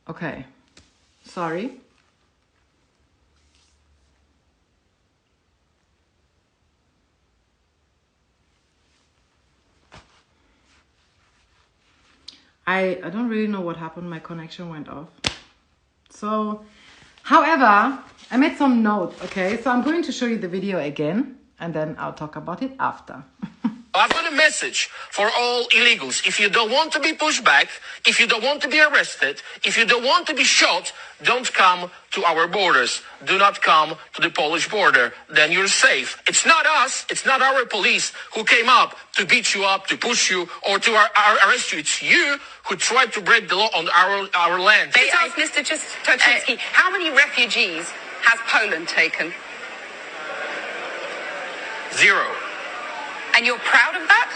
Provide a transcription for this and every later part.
Okay, sorry. I don't really know what happened. My connection went off. So, however, I made some notes, okay? So I'm going to show you the video again, and then I'll talk about it after. I've got a message for all illegals. If you don't want to be pushed back, if you don't want to be arrested, if you don't want to be shot, don't come to our borders. Do not come to the Polish border. Then you're safe. It's not us. It's not our police who came up to beat you up, to push you, or to arrest you. It's you who tried to break the law on our land. Let's ask Mr. Toczynski, how many refugees has Poland taken? 0. And you're proud of that?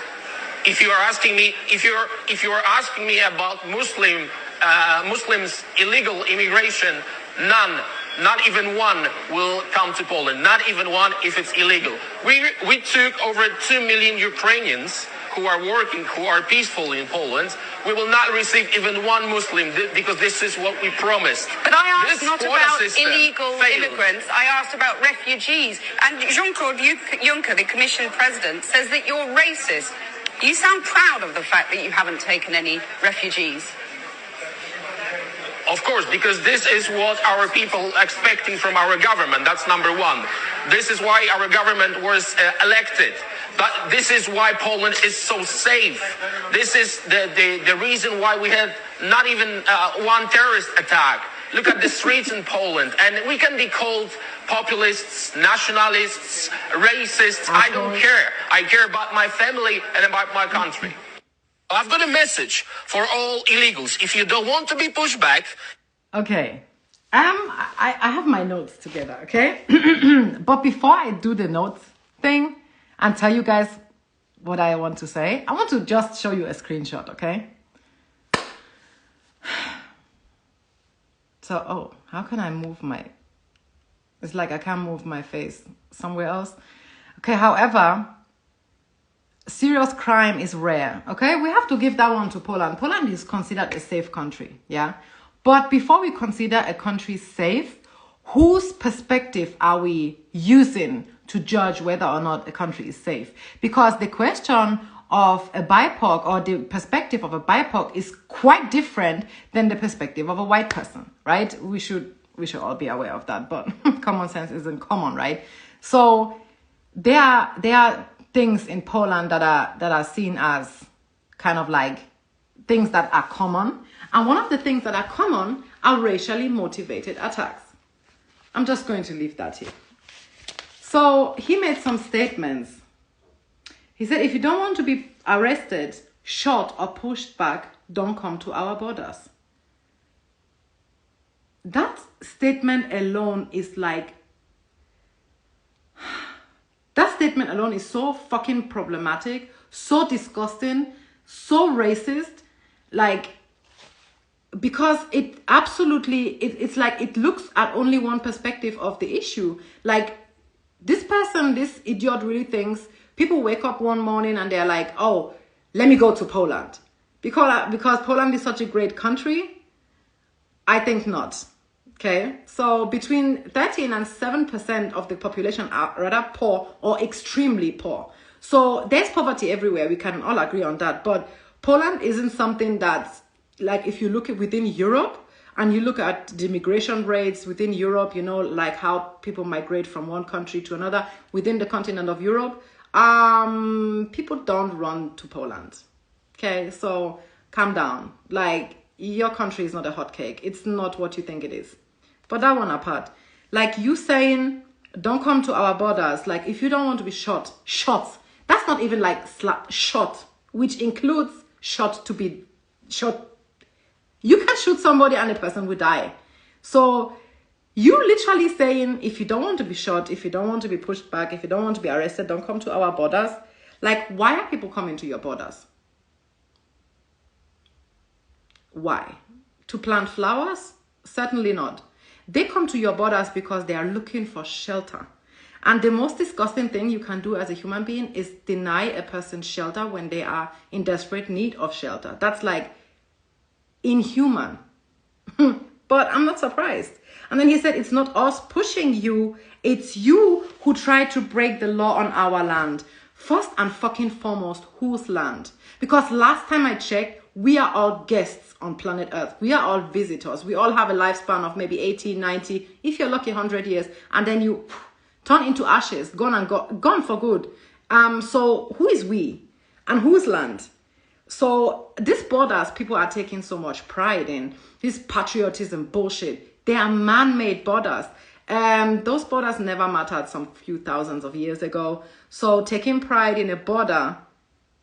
If you are asking me, if you are asking me about Muslims illegal immigration, none, not even one, will come to Poland. Not even one, if it's illegal. We took over 2 million Ukrainians who are working, who are peaceful in Poland. We will not receive even one Muslim because this is what we promised. But I asked not about illegal immigrants, I asked about refugees. And Jean-Claude Juncker, the Commission President, says that you're racist. You sound proud of the fact that you haven't taken any refugees. Of course, because this is what our people are expecting from our government. That's number one. This is why our government was elected. But this is why Poland is so safe. This is the reason why we had not even one terrorist attack. Look at the streets in Poland. And we can be called populists, nationalists, racists. I don't care. I care about my family and about my country. I've got a message for all illegals. If you don't want to be pushed back... Okay. I have my notes together, okay? But before I do the notes thing and tell you guys what I want to say, I want to just show you a screenshot, okay? So, oh, how can I move my... It's like I can't move my face somewhere else. Okay, however... serious crime is rare, okay? We have to give that one to Poland. Poland is considered a safe country, yeah? But before we consider a country safe, whose perspective are we using to judge whether or not a country is safe? Because the question of a BIPOC or the perspective of a BIPOC is quite different than the perspective of a white person, right? We should all be aware of that, but common sense isn't common, right? So there are things in Poland that are seen as kind of like things that are common. And one of the things that are common are racially motivated attacks. I'm just going to leave that here. So he made some statements. He said, if you don't want to be arrested, shot, or pushed back, don't come to our borders. That statement alone is like... That statement alone is so fucking problematic, so disgusting, so racist, like, because it absolutely, it's like it looks at only one perspective of the issue. Like, this person, this idiot really thinks people wake up one morning and they're like, oh, let me go to Poland. Because Poland is such a great country? I think not. Okay, so between 13 and 7% of the population are rather poor or extremely poor. So there's poverty everywhere. We can all agree on that. But Poland isn't something that's like, if you look at within Europe and you look at the migration rates within Europe, you know, like how people migrate from one country to another within the continent of Europe, people don't run to Poland. Okay, so calm down. Like, your country is not a hot cake. It's not what you think it is. But that one apart, like you saying, don't come to our borders. Like, if you don't want to be shot, that's not even like shot, which includes shot to be shot. You can shoot somebody and the person will die. So you literally saying, if you don't want to be shot, if you don't want to be pushed back, if you don't want to be arrested, don't come to our borders. Like, why are people coming to your borders? Why? To plant flowers? Certainly not. They come to your borders because they are looking for shelter. And the most disgusting thing you can do as a human being is deny a person shelter when they are in desperate need of shelter. That's like inhuman. But I'm not surprised. And then he said, it's not us pushing you, it's you who try to break the law on our land. First and fucking foremost, whose land? Because last time I checked, we are all guests on planet Earth. We are all visitors. We all have a lifespan of maybe 80, 90, if you're lucky, 100 years. And then you turn into ashes, gone for good. So who is we? And whose land? So these borders people are taking so much pride in, this patriotism bullshit, they are man-made borders. Those borders never mattered some few thousands of years ago. So taking pride in a border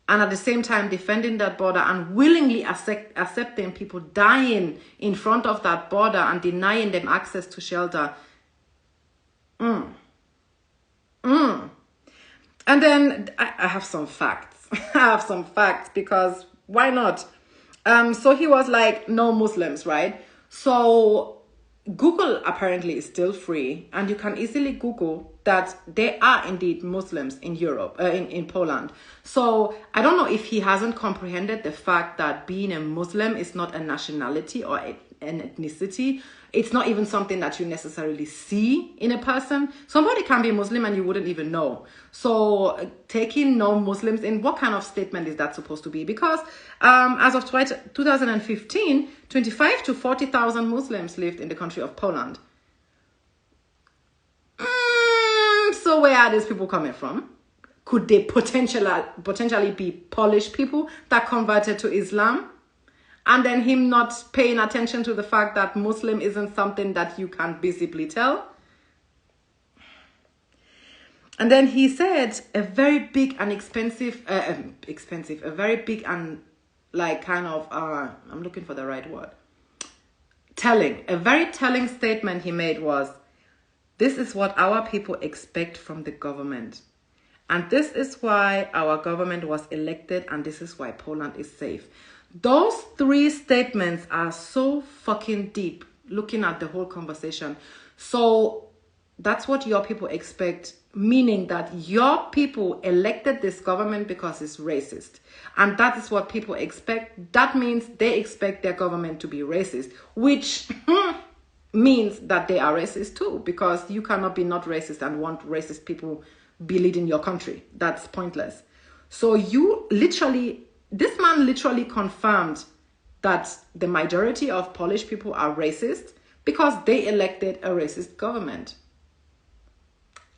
and at the same time defending that border and willingly accepting people dying in front of that border and denying them access to shelter. And then I have some facts. I have some facts because why not? So he was like, no Muslims, right? So Google apparently is still free, and you can easily Google that there are indeed Muslims in Europe, in Poland. So I don't know if he hasn't comprehended the fact that being a Muslim is not a nationality or an ethnicity. It's not even something that you necessarily see in a person. Somebody can be Muslim and you wouldn't even know. So taking non-Muslims in, what kind of statement is that supposed to be? Because as of 2015, 25 to 40,000 Muslims lived in the country of Poland. So where are these people coming from? Could they potentially be Polish people that converted to Islam? And then him not paying attention to the fact that Muslim isn't something that you can visibly tell. And then he said a very big and a very big and like kind of, I'm looking for the right word. A very telling statement he made was, this is what our people expect from the government. And this is why our government was elected, and this is why Poland is safe. Those three statements are so fucking deep, looking at the whole conversation. So that's what your people expect, meaning that your people elected this government because it's racist. And that is what people expect. That means they expect their government to be racist, which means that they are racist too, because you cannot be not racist and want racist people be leading your country. That's pointless. So this man literally confirmed that the majority of Polish people are racist because they elected a racist government.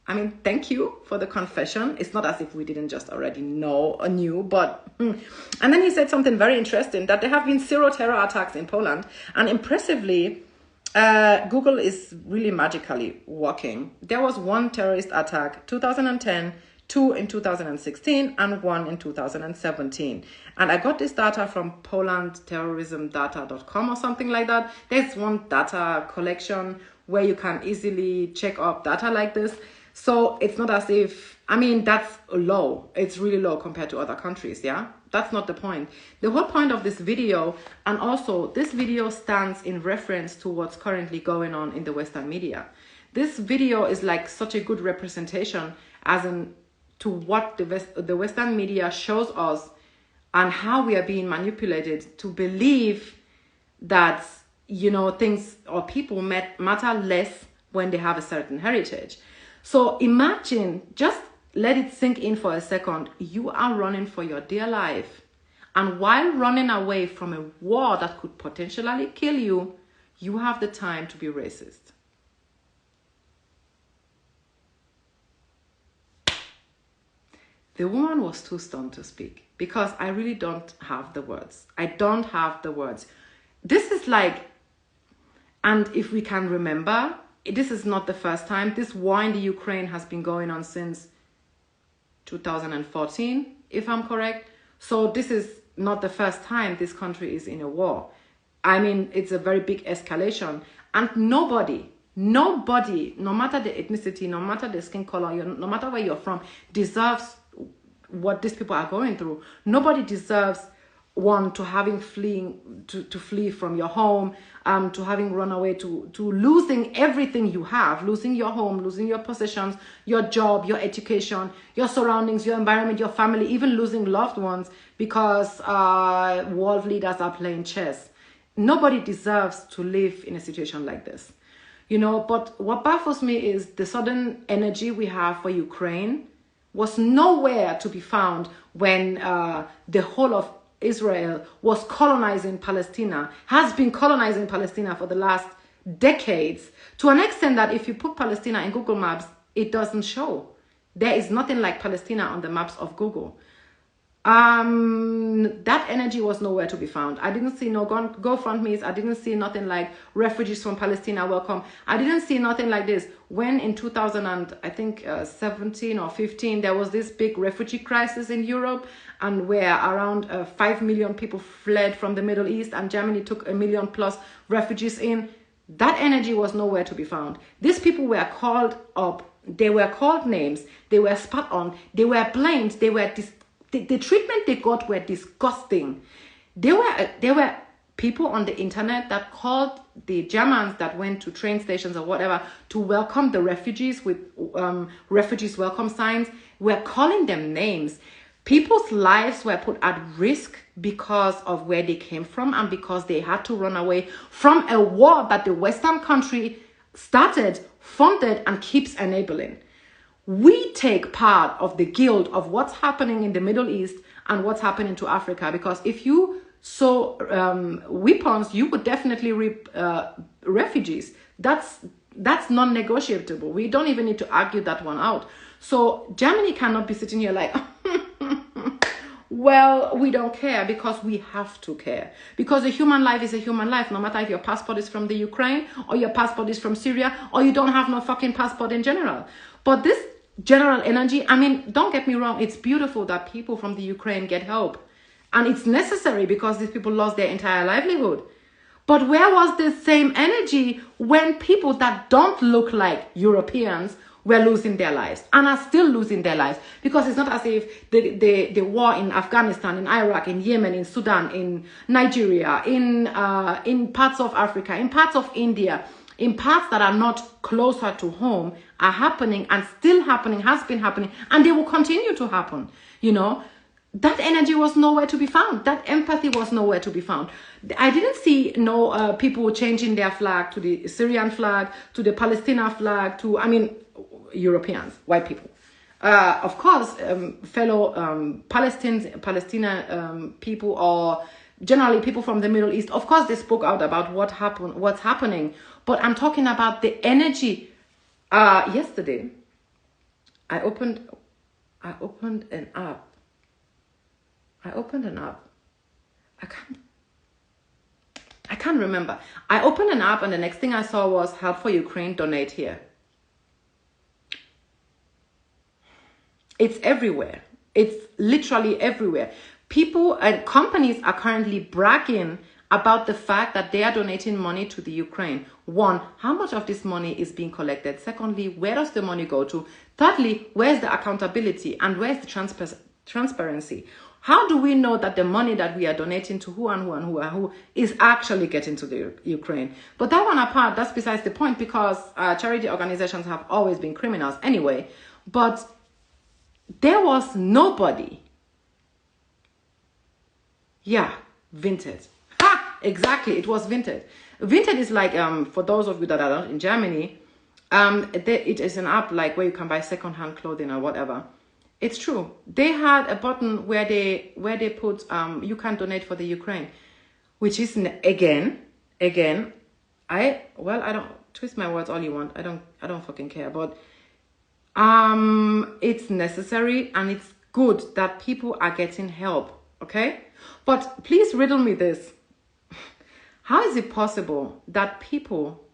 I mean, thank you for the confession. It's not as if we didn't just already know or knew, but... And then he said something very interesting, that there have been 0 terror attacks in Poland. And impressively, Google is really magically working. There was 1 terrorist attack, 2010, 2 in 2016, and 1 in 2017. And I got this data from polandterrorismdata.com or something like that. There's one data collection where you can easily check up data like this. So it's not as if, I mean, that's low. It's really low compared to other countries, yeah? That's not the point. The whole point of this video, and also this video stands in reference to what's currently going on in the Western media. This video is like such a good representation as in to what the Western media shows us and how we are being manipulated to believe that, you know, things or people matter less when they have a certain heritage. So imagine, just let it sink in for a second, you are running for your dear life. And while running away from a war that could potentially kill you, you have the time to be racist. The woman was too stunned to speak because I really don't have the words. I don't have the words. This is like, and if we can remember, this is not the first time. This war in the Ukraine has been going on since 2014, if I'm correct. So this is not the first time this country is in a war. I mean, it's a very big escalation. And nobody, no matter the ethnicity, no matter the skin color, no matter where you're from, deserves what these people are going through. Nobody deserves to flee from your home, to having run away, to losing everything you have, losing your home, losing your possessions, your job, your education, your surroundings, your environment, your family, even losing loved ones because world leaders are playing chess. nobody deserves to live in a situation like this. You know, but what baffles me is the sudden energy we have for Ukraine was nowhere to be found when the whole of Israel was colonizing Palestine, has been colonizing Palestine for the last decades, to an extent that if you put Palestine in Google Maps, it doesn't show. There is nothing like Palestine on the maps of Google. That energy was nowhere to be found. I didn't see no GoFundMe's. I didn't see nothing like refugees from Palestine welcome. I didn't see nothing like this. When in 2017 or 15, there was this big refugee crisis in Europe, and where around 5 million people fled from the Middle East, and Germany took 1 million plus refugees in. That energy was nowhere to be found. These people were called up. They were called names. They were spat on. They were blamed. They were the treatment they got were disgusting. There were people on the internet that called the Germans that went to train stations or whatever to welcome the refugees with refugees welcome signs. We're calling them names. People's lives were put at risk because of where they came from and because they had to run away from a war that the Western country started, funded, and keeps enabling. We take part of the guilt of what's happening in the Middle East and what's happening to Africa, because if you saw weapons, you would definitely reap refugees. That's non-negotiable. We don't even need to argue that one out. So Germany cannot be sitting here like, well, we don't care, because we have to care. Because a human life is a human life, no matter if your passport is from the Ukraine or your passport is from Syria or you don't have no fucking passport in general. But this general energy, I mean, don't get me wrong, it's beautiful that people from the Ukraine get help. And it's necessary because these people lost their entire livelihood. But where was the same energy when people that don't look like Europeans were losing their lives and are still losing their lives? Because it's not as if the war in Afghanistan, in Iraq, in Yemen, in Sudan, in Nigeria, in parts of Africa, in parts of India, in parts that are not closer to home, are happening and still happening, has been happening, and they will continue to happen. You know, that energy was nowhere to be found. That empathy was nowhere to be found. I didn't see no people changing their flag to the Syrian flag, to the Palestinian flag, to, I mean, Europeans, white people. Of course, fellow Palestinian people, or generally people from the Middle East, of course they spoke out about what's happening. But I'm talking about the energy. Yesterday, I opened an app. I can't remember. I opened an app and the next thing I saw was Help for Ukraine, donate here. It's everywhere. It's literally everywhere. People and companies are currently bragging about the fact that they are donating money to the Ukraine. One, how much of this money is being collected? Secondly, where does the money go to? Thirdly, where's the accountability and where's the transparency? How do we know that the money that we are donating to who is actually getting to the Ukraine? But that one apart, that's besides the point, because charity organizations have always been criminals anyway. But there was nobody. Yeah, Vinted. Ha! Exactly, it was Vinted. Vinted is like, for those of you that are not in Germany, it is an app like where you can buy secondhand clothing or whatever. It's true. They had a button where they put you can donate for the Ukraine, which is again, I don't twist my words all you want. I don't fucking care. But it's necessary and it's good that people are getting help. Okay, but please riddle me this: how is it possible that people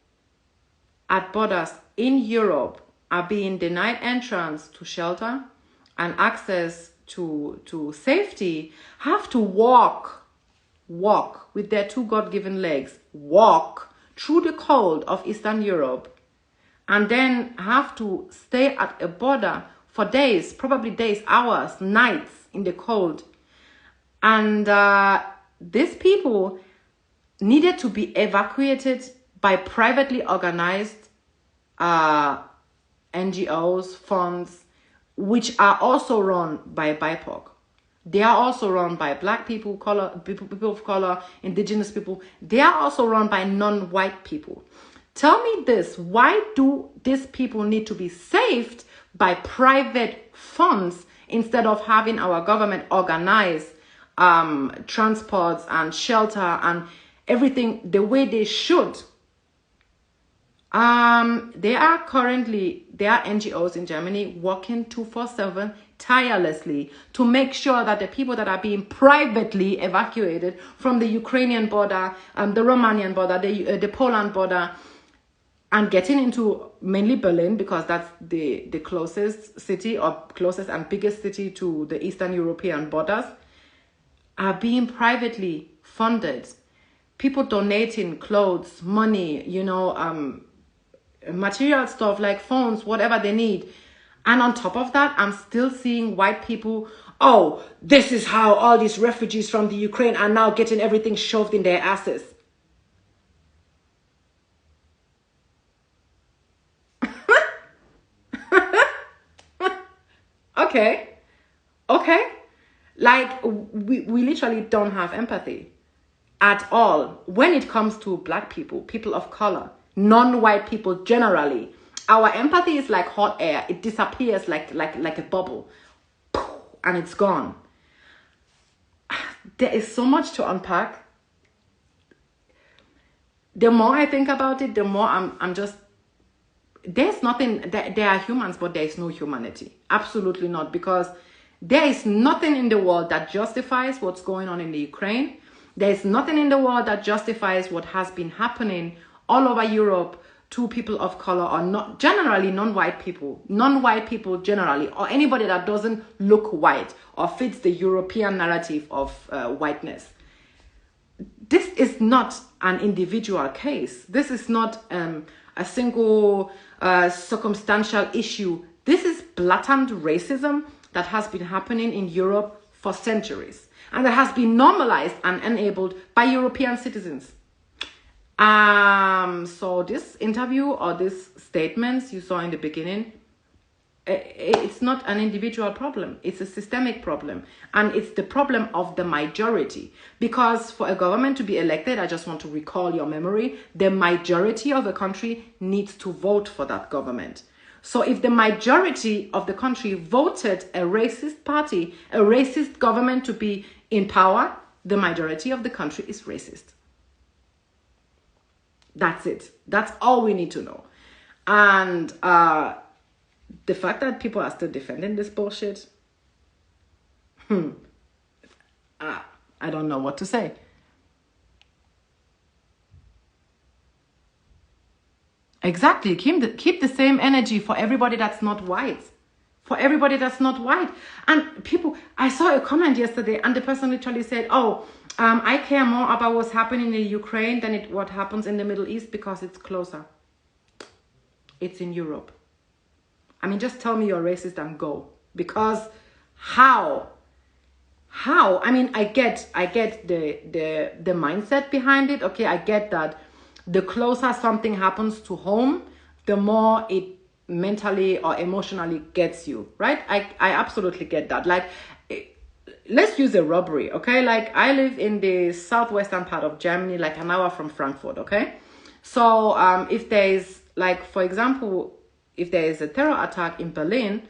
at borders in Europe are being denied entrance to shelter and access to safety, have to walk with their two God-given legs, walk through the cold of Eastern Europe, and then have to stay at a border for days, probably days, hours, nights in the cold. And these people needed to be evacuated by privately organized NGOs, funds, which are also run by BIPOC. They are also run by black people, people of color, indigenous people. They are also run by non-white people. Tell me this, why do these people need to be saved by private funds instead of having our government organize transports and shelter and everything the way they should? There are NGOs in Germany working 24/7 tirelessly to make sure that the people that are being privately evacuated from the Ukrainian border, the Romanian border, the Poland border, and getting into mainly Berlin, because that's the closest city or closest and biggest city to the Eastern European borders, are being privately funded. People donating clothes, money, material stuff like phones, whatever they need. And on top of that, I'm still seeing white people, oh, this is how all these refugees from the Ukraine are now getting everything shoved in their asses. Okay. Like, we literally don't have empathy at all when it comes to black people, people of color, non-white people generally. Our empathy is like hot air. It disappears like a bubble, and it's gone. There is so much to unpack. The more I think about it, the more I'm just, there's nothing, there are humans, but there is no humanity. Absolutely not, because there is nothing in the world that justifies what's going on in the Ukraine. There is nothing in the world that justifies what has been happening all over Europe to people of color, or not generally non-white people generally, or anybody that doesn't look white or fits the European narrative of whiteness. This is not an individual case. This is not a single circumstantial issue. This is blatant racism that has been happening in Europe for centuries, and that has been normalized and enabled by European citizens. So this interview or these statements you saw in the beginning, it's not an individual problem. It's a systemic problem. And it's the problem of the majority. Because for a government to be elected, I just want to recall your memory, the majority of the country needs to vote for that government. So if the majority of the country voted a racist party, a racist government to be in power, the majority of the country is racist. That's it. That's all we need to know. And the fact that people are still defending this bullshit, I don't know what to say. Exactly. Keep the same energy for everybody that's not white. For everybody that's not white. And people, I saw a comment yesterday and the person literally said, I care more about what's happening in Ukraine than what happens in the Middle East because it's closer. It's in Europe. I mean, just tell me you're racist and go. Because how? I mean, I get the mindset behind it. Okay, I get that the closer something happens to home, the more it mentally or emotionally gets you, right? I absolutely get that. Like, let's use a robbery, okay? Like, I live in the southwestern part of Germany, like an hour from Frankfurt, okay? So if there is, like, for example, if there is a terror attack in Berlin,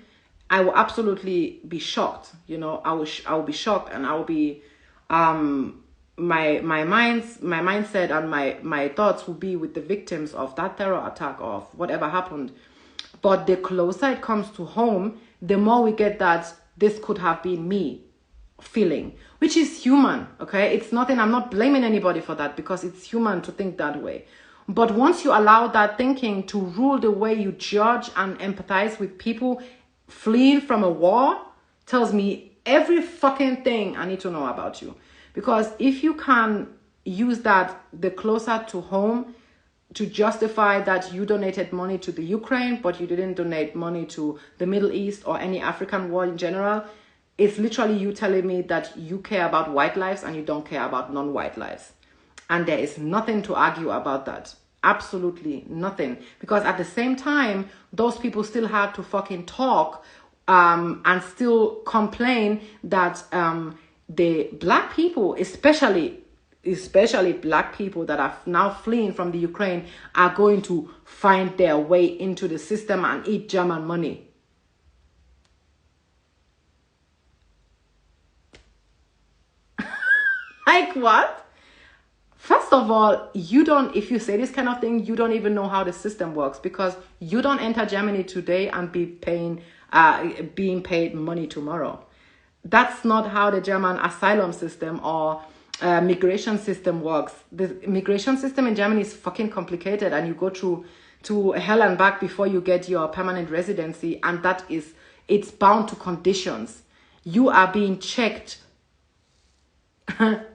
I will absolutely be shocked. I will be shocked, and I will be my mindset and my thoughts will be with the victims of that terror attack or of whatever happened. But the closer it comes to home, the more we get that this could have been me feeling, which is human, okay? It's nothing, I'm not blaming anybody for that, because it's human to think that way. But once you allow that thinking to rule the way you judge and empathize with people fleeing from a war, tells me every fucking thing I need to know about you. Because if you can use that, the closer to home, to justify that you donated money to the Ukraine, but you didn't donate money to the Middle East or any African war in general, it's literally you telling me that you care about white lives and you don't care about non-white lives. And there is nothing to argue about that. Absolutely nothing. Because at the same time, those people still had to fucking talk and still complain that the black people, especially black people that are now fleeing from the Ukraine, are going to find their way into the system and eat German money. Like what? First of all, if you say this kind of thing, you don't even know how the system works, because you don't enter Germany today and being paid money tomorrow. That's not how the German asylum system or migration system works. The migration system in Germany is fucking complicated, and you go through to hell and back before you get your permanent residency, and it's bound to conditions. You are being checked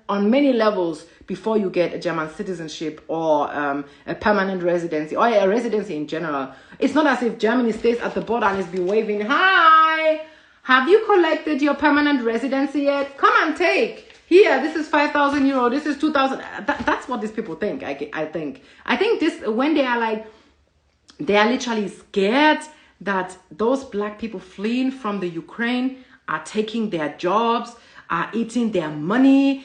on many levels before you get a German citizenship or a permanent residency or a residency in general. It's not as if Germany stays at the border and is be waving, "Hi, have you collected your permanent residency yet? Come and take. Here, this is 5,000 euro. This is 2,000. That's what these people think. I think this, when they are literally scared that those black people fleeing from the Ukraine are taking their jobs, are eating their money.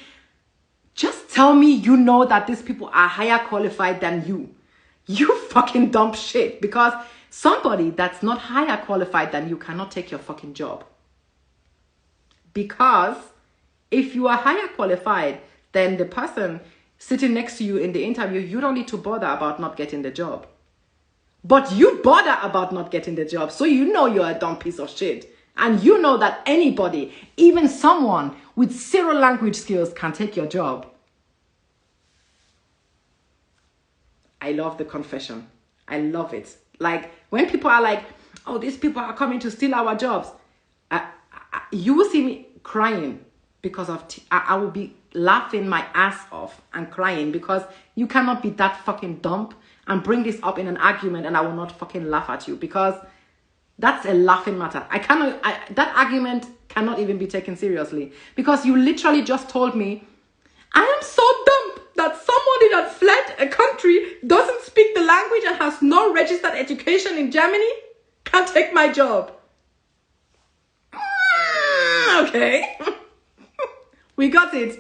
Just tell me you know that these people are higher qualified than you. You fucking dumb shit. Because somebody that's not higher qualified than you cannot take your fucking job. Because if you are higher qualified than the person sitting next to you in the interview, you don't need to bother about not getting the job. But you bother about not getting the job. So you know you're a dumb piece of shit. And you know that anybody, even someone with zero language skills, can take your job. I love the confession. I love it. Like, when people are like, "Oh, these people are coming to steal our jobs," you will see me crying because of... I will be laughing my ass off and crying, because you cannot be that fucking dumb and bring this up in an argument and I will not fucking laugh at you, because... that's a laughing matter. That argument cannot even be taken seriously, because you literally just told me, "I am so dumb that somebody that fled a country, doesn't speak the language and has no registered education in Germany, can take my job." Okay. We got it.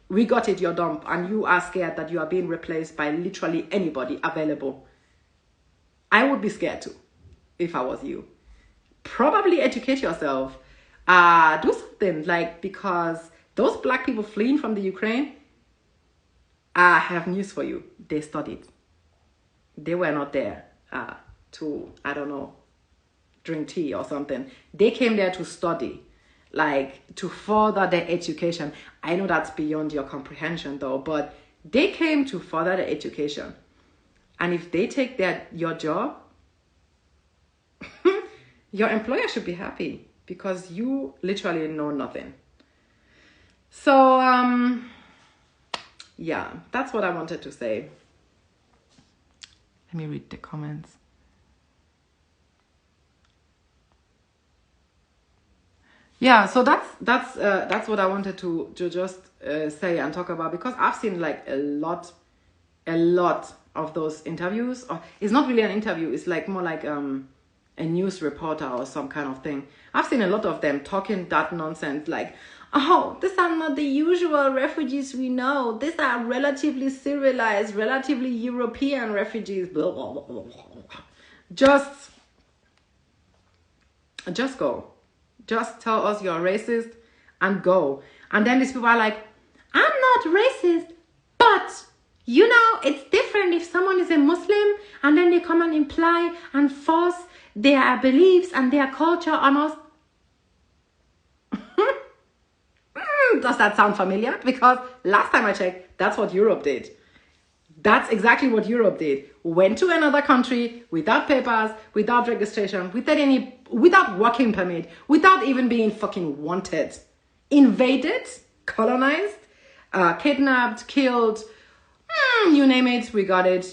We got it, you're dumb. And you are scared that you are being replaced by literally anybody available. I would be scared too. If I was you, probably educate yourself, do something, because those black people fleeing from the Ukraine, I have news for you. They studied. They were not there to, I don't know, drink tea or something. They came there to study, to further their education. I know that's beyond your comprehension though, but they came to further their education. And if they take your job, your employer should be happy, because you literally know nothing. So, yeah, that's what I wanted to say. Let me read the comments. Yeah, so that's what I wanted to just say and talk about, because I've seen a lot of those interviews. Or it's not really an interview. It's more like a news reporter or some kind of thing. I've seen a lot of them talking that nonsense, "Oh, these are not the usual refugees we know. These are relatively civilized, relatively European refugees." Blah, blah, blah, blah. Just go. Just tell us you're racist and go. And then these people are like, "I'm not racist, but it's different if someone is a Muslim and then they come and imply and force their beliefs and their culture on us." Does that sound familiar? Because last time I checked, that's what Europe did. That's exactly what Europe did. Went to another country without papers, without registration, without working permit, without even being fucking wanted. Invaded, colonized, kidnapped, killed, you name it, we got it,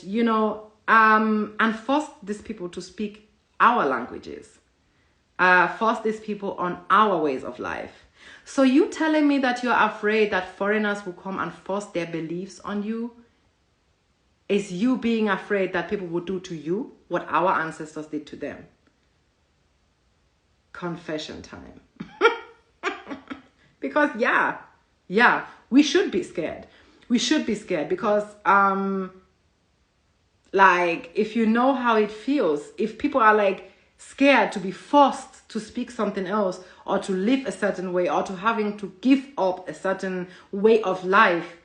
and forced these people to speak our languages, force these people on our ways of life. So you telling me that you're afraid that foreigners will come and force their beliefs on you, is you being afraid that people will do to you what our ancestors did to them? confession time. Because yeah, we should be scared. We should be scared because like, if you know how it feels, if people are like scared to be forced to speak something else or to live a certain way or to having to give up a certain way of life,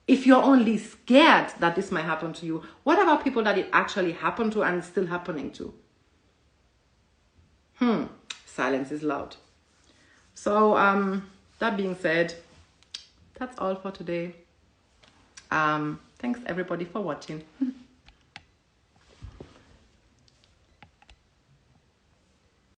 if you're only scared that this might happen to you, what about people that it actually happened to and it's still happening to? Silence is loud. So that being said, that's all for today. Thanks everybody for watching.